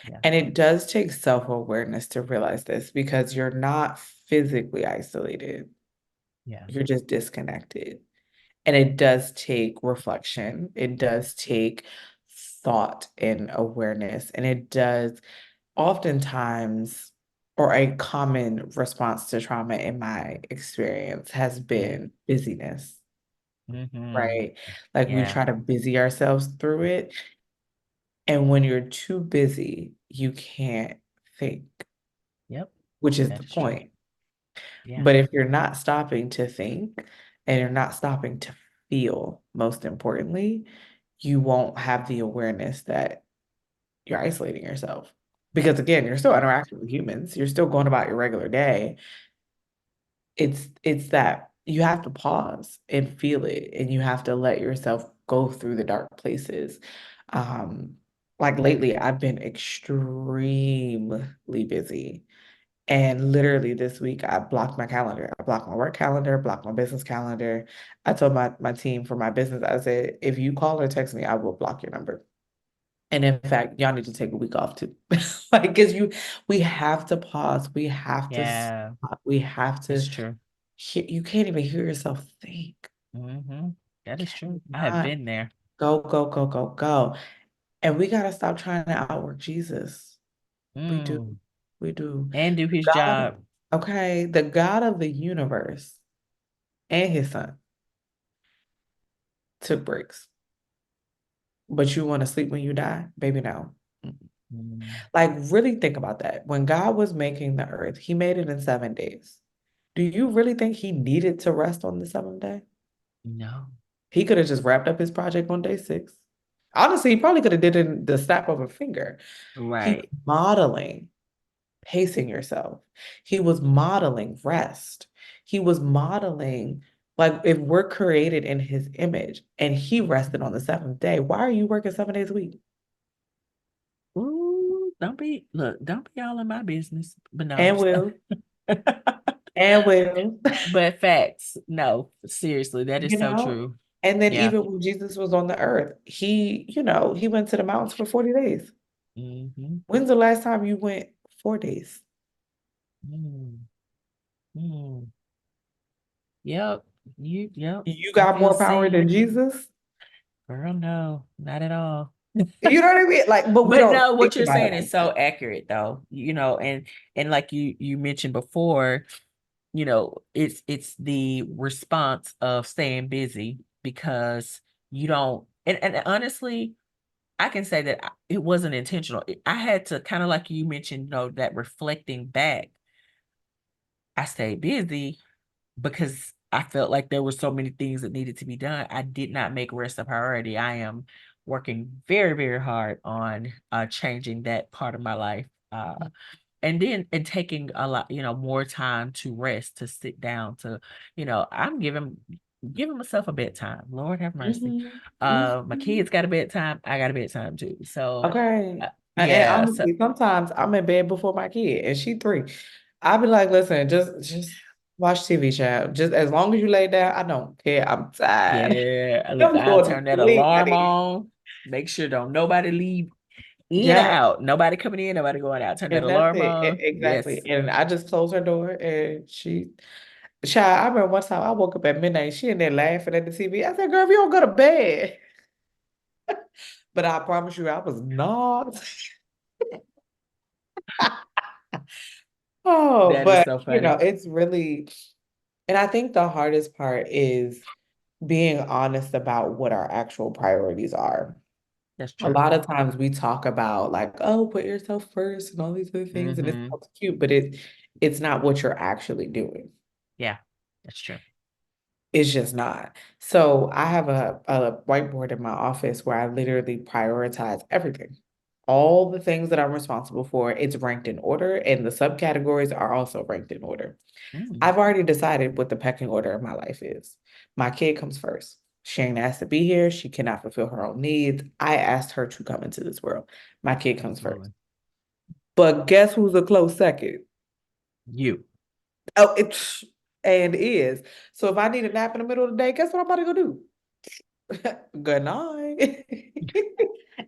Yeah. And it does take self-awareness to realize this because you're not physically isolated, Yeah. you're just disconnected. And it does take reflection, it does take thought and awareness, and it does oftentimes, or a common response to trauma in my experience has Yeah. been busyness, Hmm. right? Like we Yeah. try to busy ourselves through it. And when you're too busy, you can't think. Yep. which is That the is true. point. Yeah. But if you're not stopping to think and you're not stopping to feel, most importantly, you won't have the awareness that you're isolating yourself. Because again, you're still Mhm. interacting with humans, you're still going about your regular day. It's that you have to pause and feel it, and you have to let yourself go through the dark places. Um, like lately, I've been extremely busy. And literally this week, I blocked my calendar. I blocked my work calendar, blocked my business calendar. I told my team for my business, I said, if you call or text me, I will block your number. And in fact, y'all need to take a week off too. Like, because we have to pause. We have to Yeah, stop. We have it's to true. you can't even hear yourself think. Mm-hmm. That is true. I have Not been there. go, go, go, go, go. And we gotta stop trying to outwork Jesus. We do. Mm. We do. And do The his God, job. okay, the God of the universe and his son took breaks. But you want to sleep when you die? Baby, no. Mm-mm. Mm. Like, really think about that. When God was making the earth, he made it in 7 days. Do you really think he needed to rest on the seventh day? No. He could have just wrapped up his project on day 6. Honestly, he probably could have did it in the snap of a finger. He was Right. modeling pacing yourself. He was modeling rest. He was modeling, like, if we're created in his image and he rested on the seventh day, why are you working 7 days a week? Ooh, don't be all in my business. But no, I'm And just will, and will, but facts. No, seriously, that is you so know? true. And then Yeah. even when Jesus was on the earth, he went to the mountains for 40 days. Mm-hmm. When's the last time you went 4 days? Mm. Mm. Yep. Yep. You I got feel more power than seen. Jesus? Girl, no, not at all. You know what I mean? Like, but we But don't no, what think you're about it saying is like so that. accurate though. And like you mentioned before, it's the response of staying busy because you don't and honestly, I can say that it wasn't intentional. I had to kind of like you mentioned, that reflecting back, I stayed busy because I felt like there were so many things that needed to be done. I did not make rest a priority. I am working very, very hard on changing that part of my life. And taking a lot, more time to rest, to sit down, I'm giving myself a bedtime. Lord have mercy. Mhm, My mhm. kids got a bedtime. I got a bedtime too. So, Okay. And yeah. So honestly, sometimes I'm in bed before my kid, and she 3. I'll be like, listen, just watch TV, child. Just as long as you lay down, I don't care. I'm tired. yeah, look, I'm I'll going to turn that sleep. I alarm need, on. Make sure don't nobody leave in or yeah, out. Nobody coming in, nobody going out. Turn that and that's alarm it. on. Exactly. Yes. And I just closed her door, and child, I remember one time I woke up at midnight. She in there laughing at the TV. I said, girl, if you don't go to bed. But I promise you, I was not. Oh, That is but so funny. it's really, and I think the hardest part is being honest about what our actual priorities are. That's A true. lot of times we talk about like, oh, put yourself first and all these other things, and it Mm-hmm. sounds cute, but it's not what you're actually doing. Yeah, that's true. It's just not. So I have a whiteboard in my office where I literally prioritize everything. All the things that I'm responsible for, it's ranked in order, and the subcategories are also ranked in order. Mm. I've already decided what the pecking order of my life is. My kid comes first. She ain't asked to be here. She cannot fulfill her own needs. I asked her to come into this world. My kid comes first. Absolutely. But guess who's a close second? You. Oh, it's and is. So if I need a nap in the middle of the day, guess what I'm about to go do? Good night.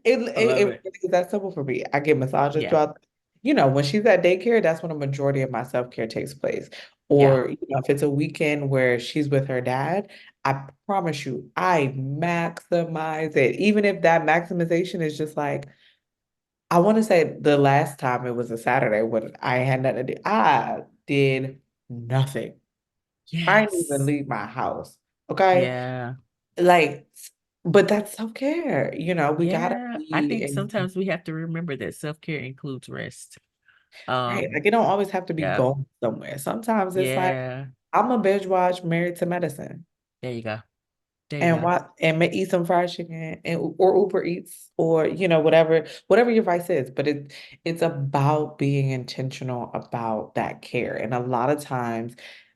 I love It it. really is that simple for me. I get massages Yeah. throughout, when she's at daycare, that's when a majority of my self-care takes place. Yeah. Or, if it's a weekend where she's with her dad, I promise you, I maximize it. Even if that maximization is just like, I want to say the last time it was a Saturday when I had nothing to do, I did nothing. I didn't even Yes. leave my house. Okay. Yeah. Like, but that's self-care. We gotta Yeah. I be think sometimes we have to remember that self-care includes rest. Right. Like it don't always have to be Yeah. going somewhere. Sometimes it's like Yeah. I'm a binge watch Married to Medicine There you go. There you and go. what and may eat some fried chicken and or Uber Eats or whatever your vice is. But it's about being intentional about that care. And a lot of times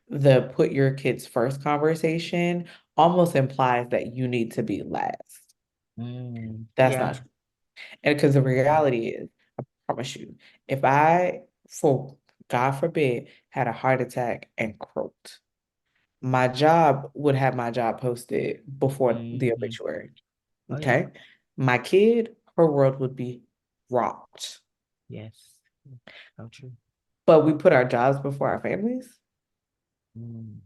the put your kids first conversation almost implies that you need to be last. That's not Yeah. true. And because the reality is, I promise you, if I, for God forbid, had a heart attack and croaked, my job would have my job posted before the Mm-hmm. obituary. Oh yeah. Okay. My kid, her world would be rocked. Yes. So true. But we put our jobs before our families. Mm.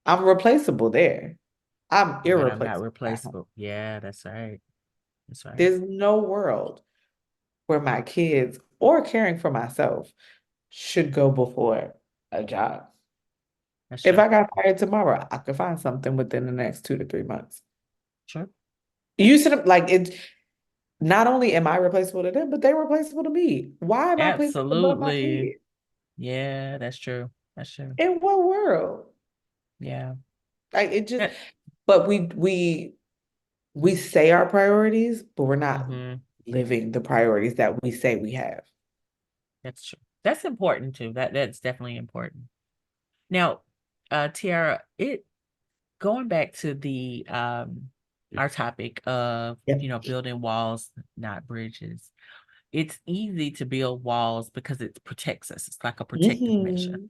I'm replaceable there. I'm But I'm not irreplaceable at home. replaceable. Yeah, that's right. That's right. There's no world where my kids or caring for myself should go before a job. That's If true. I got fired tomorrow, I could find something within the next 2 to 3 months. Sure. You should have like it. Not only am I replaceable to them, but they're replaceable to me. Why am I placing it above my Absolutely. kid? Yeah, that's true. That's true. In what world? Yeah. Like it just. Yeah. But we say our priorities, but we're not Mm-hmm. living the priorities that we say we have. That's true. That's important too. That's definitely important. Now, Tiara, it going back to the our topic of, Yep. building walls, not bridges. It's easy to build walls because it protects us. It's like a protective measure. Hmm.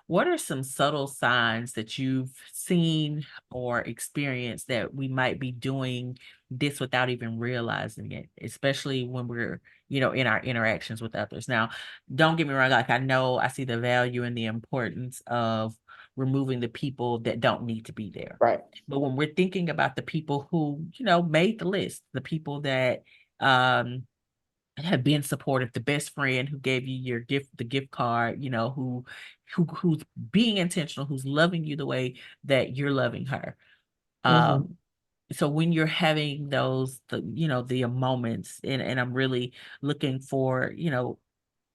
What are some subtle signs that you've seen or experienced that we might be doing this without even realizing it, especially when we're, in our interactions with others? Now, don't get me wrong, like I know I see the value and the importance of removing the people that don't need to be there. Right. But when we're thinking about the people who, made the list, the people that have been supportive, the best friend who gave you your gift, the gift card, who's being intentional, who's loving you the way that you're loving her. Hmm. So when you're having the moments, and I'm really looking for,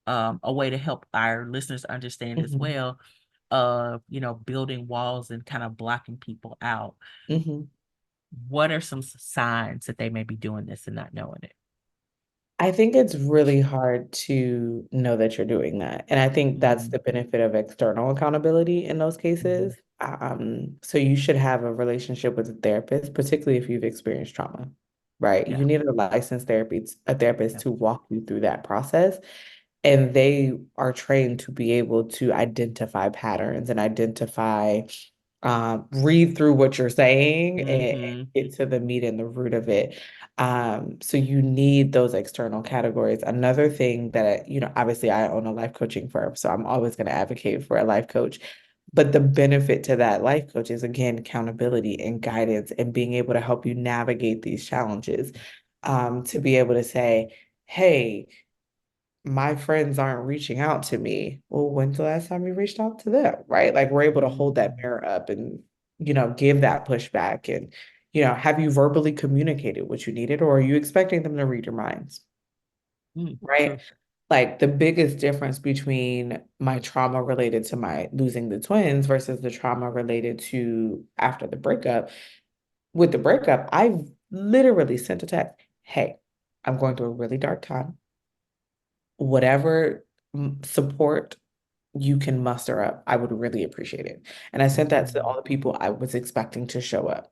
a way to help our listeners understand as Hmm. well, of, building walls and kind of blocking people out. Hmm. What are some signs that they may be doing this and not knowing it? I think it's really hard to know that you're doing that. And I think that's Mm-hmm. the benefit of external accountability in those cases. So you should have a relationship with a therapist, particularly if you've experienced trauma, right? Yeah. You need a therapist Yeah. to walk you through that process. And they are trained to be able to identify patterns and read through what you're saying and Mm-hmm. get to the meat and the root of it. So you need those external categories. Another thing that, obviously I own a life coaching firm, so I'm always going to advocate for a life coach. But the benefit to that life coach is, again, accountability and guidance and being able to help you navigate these challenges. To be able to say, hey, my friends aren't reaching out to me. Well, when's the last time you reached out to them? Right? Like we're able to hold that Mm-hmm. mirror up and, give that pushback and, have you verbally communicated what you needed or are you expecting them to read your minds? Right? True. Like the biggest difference between my trauma related to my losing the twins versus the trauma related to after the breakup. With the breakup, I literally sent a text, hey, I'm going through a really dark time. Whatever support you can muster up, I would really appreciate it. And I sent that to Mm-hmm. all the people I was expecting to show up.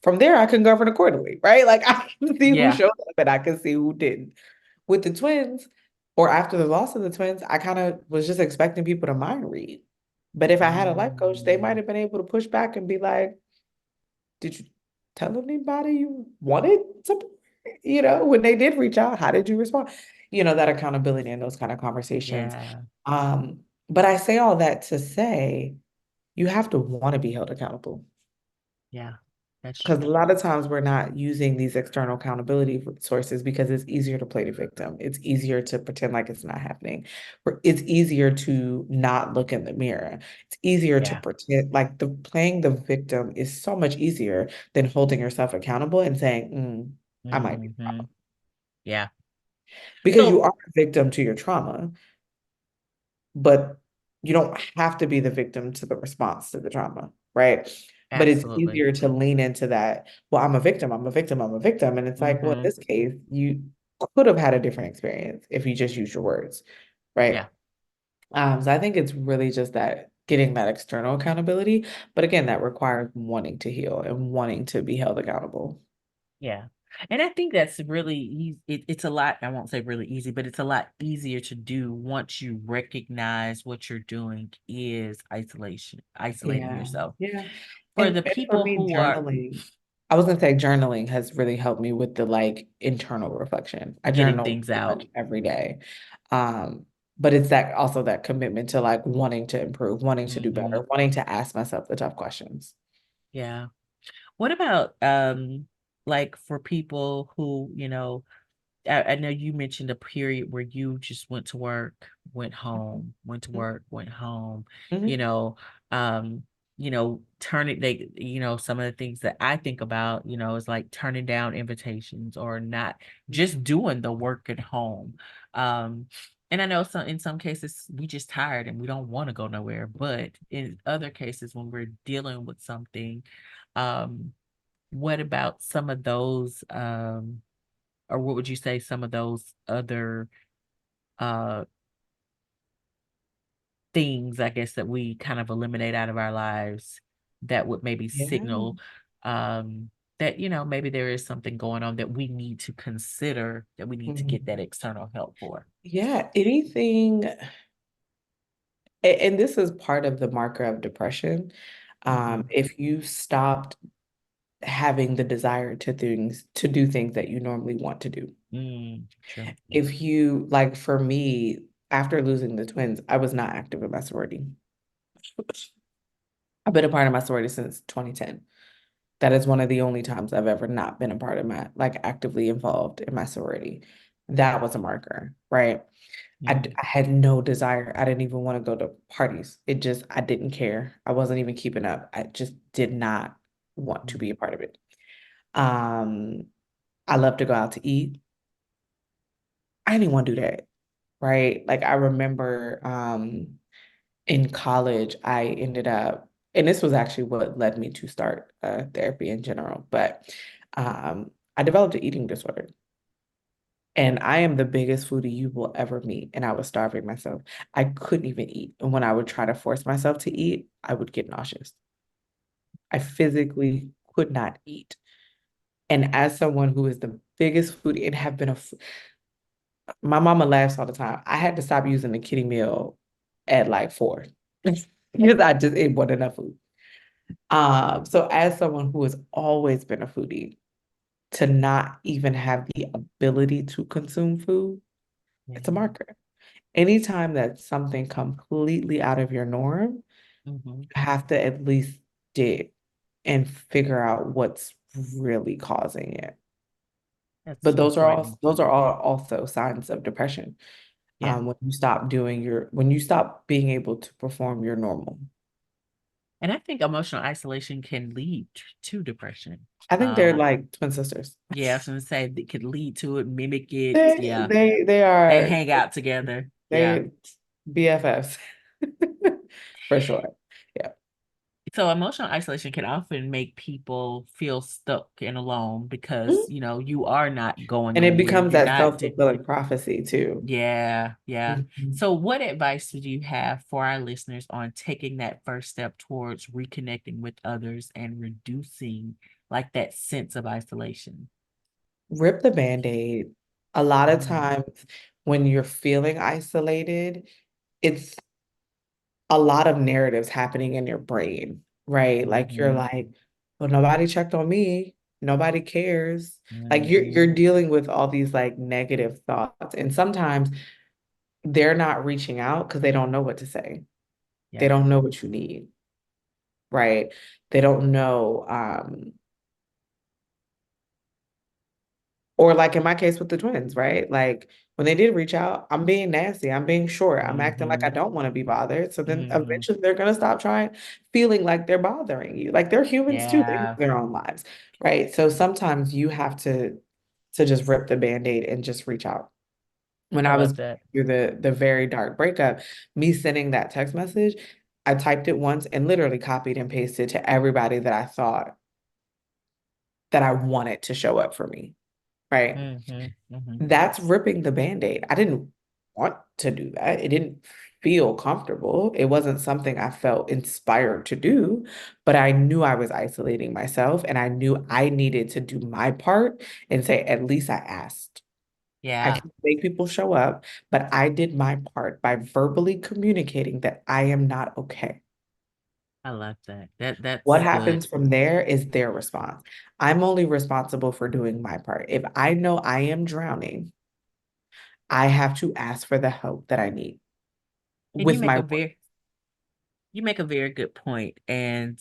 From there, I can govern accordingly, right? Like I can see who Yeah. showed up and I can see who didn't. With the twins, or after the loss of the twins, I kind of was just expecting people to mind read. But if I had a life coach, they might Mm. have been able to push back and be like, did you tell anybody you wanted support? When they did reach out, how did you respond? That accountability and those kind of conversations. Yeah. Um, but I say all that to say you have to want to be held accountable. Yeah. That's Because true. a lot of times we're not using these external accountability sources because it's easier to play the victim. It's easier to pretend like it's not happening. It's easier to not look in the mirror. It's easier to Yeah. pretend like the playing the victim is so much easier than holding yourself accountable and saying, I might be Mm-hmm. Yeah. because you So are a victim to your trauma, but you don't have to be the victim to the response to the trauma, right? But it's absolutely. easier to lean into that. Well, I'm a victim, I'm a victim, I'm a victim. And it's like, well, in Mm-hmm. this case, you could have had a different experience if you just use your words, right? Yeah. So I think it's really just that getting that external accountability. But again, that requires wanting to heal and wanting to be held accountable. Yeah. And I think that's really easy. It's a lot, I won't say really easy, but it's a lot easier to do once you recognize what you're doing is isolating Yeah. yourself. Yeah. For the And for people me, who are journaling, I was gonna say journaling has really helped me with the like internal reflection. I getting journal things pretty out. much every day. Um, but it's that also that commitment to like wanting to improve, wanting to do Hmm. better, wanting to ask myself the tough questions. Yeah. What about like for people who, I know you mentioned a period where you just went to work, went home, went to work, went home, you Mhm. know, um, turning some of the things that I think about, is like turning down invitations or not just doing the work at home. Um, and I know in some cases we just tired and we don't want to go nowhere, but in other cases when we're dealing with something, um, what about some of those or what would you say some of those other uh things, I guess, that we kind of eliminate out of our lives that would maybe Yeah. signal um that maybe there is something going on that we need to consider, that we need to get that Mhm. external help for. Yeah, anything, and this is part of the marker of depression. Hmm. If you stopped having the desire to do things that you normally want to do. True. If you like for me, after losing the twins, I was not active in my sorority. I've been a part of my sorority since 2010. That is one of the only times I've ever not been a part of my like actively involved in my sorority. That was a marker, right? Mm-hmm. I had no desire. I didn't even want to go to parties. I didn't care. I wasn't even keeping up. I just did not want to be a part of it. Um, I love to go out to eat. I didn't want to do that, right? Like I remember in college, I ended up, and this was actually what led me to start therapy in general, but I developed an eating disorder. And I am the biggest foodie you will ever meet. And I was starving myself. I couldn't even eat. And when I would try to force myself to eat, I would get nauseous. I physically could not eat. And as someone who is the biggest foodie and have been my mama laughs all the time. I had to stop using the kitty meal at like 4 because it wasn't enough food. So as someone who has always been a foodie, to not even have the ability to consume food, it's a marker. Anytime that something completely out of your norm, Mm-hmm. you have to at least dig and figure out what's really causing it. That's But important. those are all also signs of depression. Yeah. When you stop being able to perform your normal. And I think emotional isolation can lead to depression. I think they're um like twin sisters. yeah, I was gonna say it could lead to it, mimic it. They Yeah. they they They are hang out together. Yeah. they BFFs for sure. Yeah. So emotional isolation can often make people feel stuck and alone because, Mhm. you are not going And it anywhere. becomes You're that not self-fulfilling prophecy too. yeah, yeah. Mhm. So what advice would you have for our listeners on taking that first step towards reconnecting with others and reducing like that sense of isolation? Rip the Band-Aid. A lot of Mm, times when you're feeling isolated, it's a lot of narratives happening in your brain, right? Like you're mhm, like, well, nobody checked on me. Nobody cares. Like you're mhm. dealing with all these like negative thoughts. And sometimes they're not reaching out because they don't know what to say. They Yeah. don't know what you need, right? They don't know or like in my case with the twins, right? Like when they did reach out, I'm being nasty. I'm being short. I'm acting like I Mhm, don't want to be bothered. So then mhm. eventually they're gonna stop trying, feeling like they're bothering you. Like they're humans too. They have Yeah. their own lives, right? So sometimes you have to just rip the Band-Aid and just reach out. When I I was love that. through the very dark breakup, me sending that text message, I typed it once and literally copied and pasted to everybody that I thought that I wanted to show up for me, right? That's ripping the Band-Aid. I didn't want to do that. It didn't feel comfortable. It wasn't something I felt inspired to do, but I knew I was isolating myself and I knew I needed to do my part and say, at least I asked. I Yeah, can make people show up, but I did my part by verbally communicating that I am not okay. I love that. What That's good. happens from there is their response. I'm only responsible for doing my part. If I know I am drowning, I have to ask for the help that I need And with my work. you make a very good point, and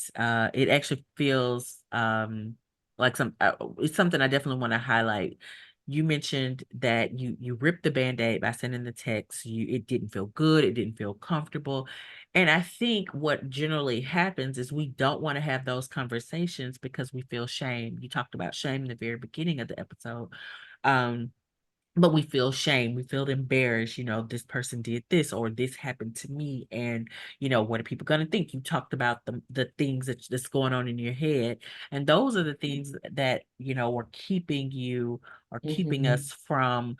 it actually feels like it's something I definitely want to highlight. You mentioned that you ripped the band-aid by sending the text. It didn't feel good, it didn't feel comfortable. And I think what generally happens is we don't want to have those conversations because we feel shame. You talked about shame in the very beginning of the episode. Um, but we feel shame, we feel embarrassed, this person did this or this happened to me, and what are people going to think? You talked about the things that's going on in your head, and those are the things that are keeping you or keeping Mhm, us from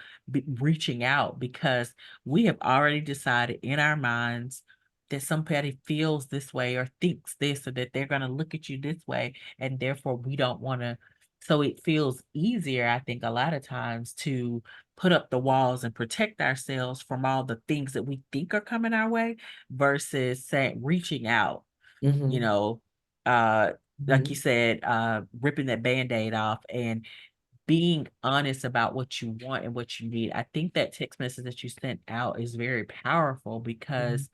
reaching out, because we have already decided in our minds that somebody feels this way or thinks this, or that they're going to look at you this way, and therefore we don't want to. So it feels easier, I think, a lot of times to put up the walls and protect ourselves from all the things that we think are coming our way versus saying reaching out, you mhm, know, uh like you mhm, said, ripping that band-aid off and being honest about what you want and what you need. I think that text message that you sent out is very powerful mhm, because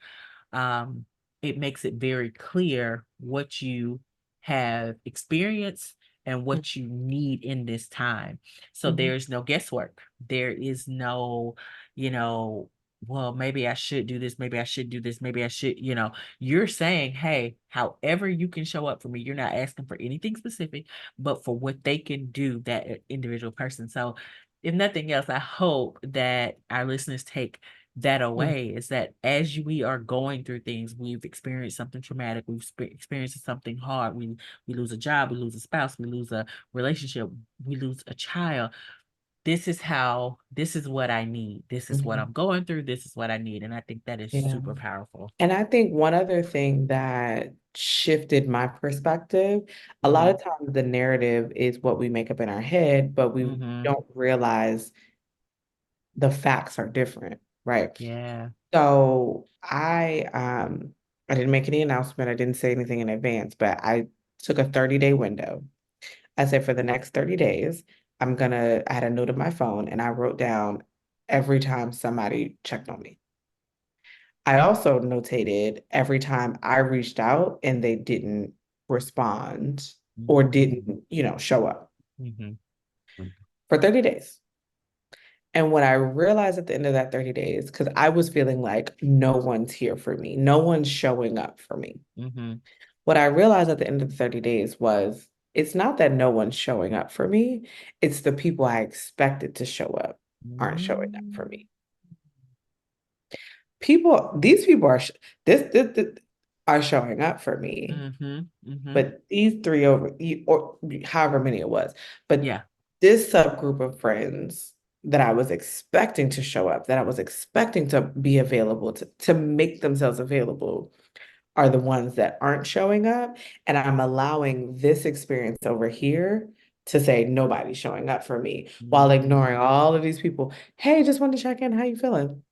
um, it makes it very clear what you have experienced and what you need in this time. So mhm, there's no guesswork. There is no, you know, well, maybe I should do this, maybe I should do this, maybe I should, you're saying, hey, however you can show up for me, you're not asking for anything specific, but for what they can do, that individual person. So if nothing else, I hope that our listeners take that mhm, away, is that as we are going through things, we've experienced something traumatic, we've experienced something hard, we lose a job, we lose a spouse, we lose a relationship, we lose a child. This is what I need, this is what mhm. I'm going through, this is what I need, and I think that is Yeah. super powerful. And I think one other thing that shifted my perspective, a lot Mm-hmm. of times the narrative is what we make up in our head, but we Mm-hmm. don't realize the facts are different, right? Yeah. So I didn't make any announcement. I didn't say anything in advance, but I took a 30-day window. I said for the next 30 days, I had a note on my phone and I wrote down every time somebody checked on me. I also notated every time I reached out and they didn't respond or Mm-hmm. didn't, show up Mm-hmm. for 30 days. And what I realized at the end of that 30 days, because I was feeling like no one's here for me, no one's showing up for me. Mm-hmm. What I realized at the end of the 30 days was it's not that no one's showing up for me, it's the people I expected to show up aren't showing up for me. These people this are showing up for me, Mm-hmm. Mm-hmm. but these three or however many it was, but Yeah. this subgroup of friends that I was expecting to show up, that I was expecting to be available to make themselves available, are the ones that aren't showing up. And I'm allowing this experience over here to say nobody's showing up for me while Mm-hmm. ignoring all of these people. Hey, just wanted to check in. How you feeling?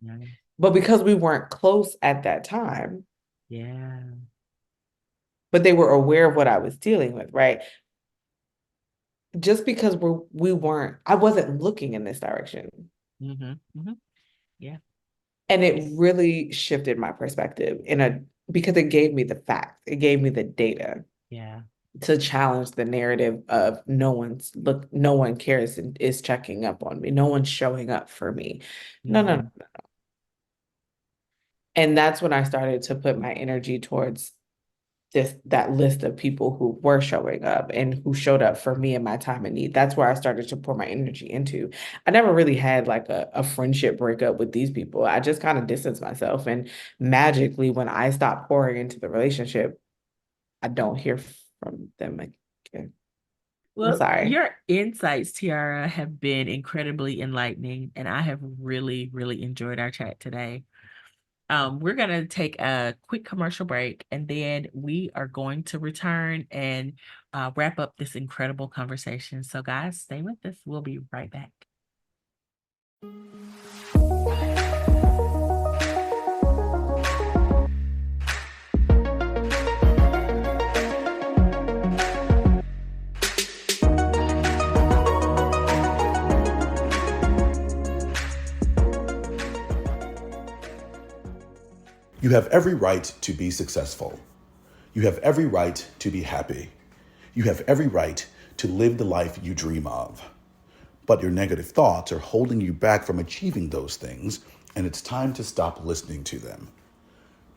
Yeah. But because we weren't close at that time, Yeah. but they were aware of what I was dealing with, right? Just because I wasn't looking in this direction. Mm-hmm. Mm-hmm. Yeah. And it really shifted my perspective because it gave me the facts, it gave me the data Yeah. to challenge the narrative of no one cares and is checking up on me, no one's showing up for me. No, no, Mm-hmm. no. And that's when I started to put my energy towards just that list of people who were showing up and who showed up for me in my time of need. That's where I started to pour my energy into. I never really had like a friendship breakup with these people. I just kind of distanced myself. And magically, when I stopped pouring into the relationship, I don't hear from them again. I'm Well, sorry. your insights, Tiara, have been incredibly enlightening, and I have really, really enjoyed our chat today. We're going to take a quick commercial break, and then we are going to return and wrap up this incredible conversation. So, guys, stay with us. We'll be right back. You have every right to be successful. You have every right to be happy. You have every right to live the life you dream of. But your negative thoughts are holding you back from achieving those things, and it's time to stop listening to them.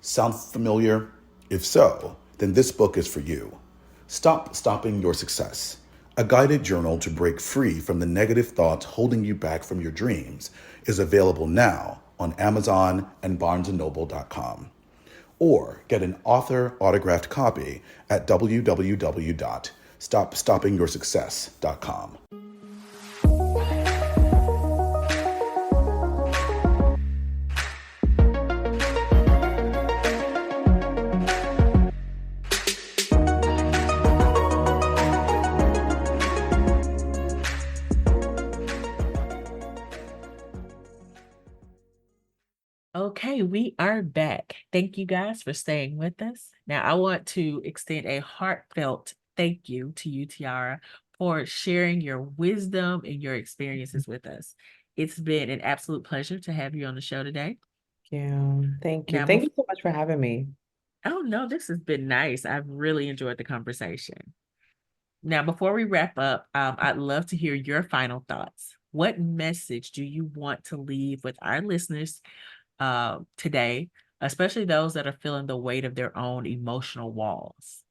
Sound familiar? If so, then this book is for you. Stop Stopping Your Success, a guided journal to break free from the negative thoughts holding you back from your dreams, is available now on Amazon and BarnesandNoble.com. Or get an author autographed copy at www.stopstoppingyoursuccess.com. Okay, we are back. Thank you guys for staying with us. Now, I want to extend a heartfelt thank you to you, Tiara, for sharing your wisdom and your experiences with us. It's been an absolute pleasure to have you on the show today. Yeah, thank you. Now, Thank you so much for having me. oh no, this has been nice. I've really enjoyed the conversation. Now, before we wrap up, I'd love to hear your final thoughts. What message do you want to leave with our listeners today, especially those that are feeling the weight of their own emotional walls?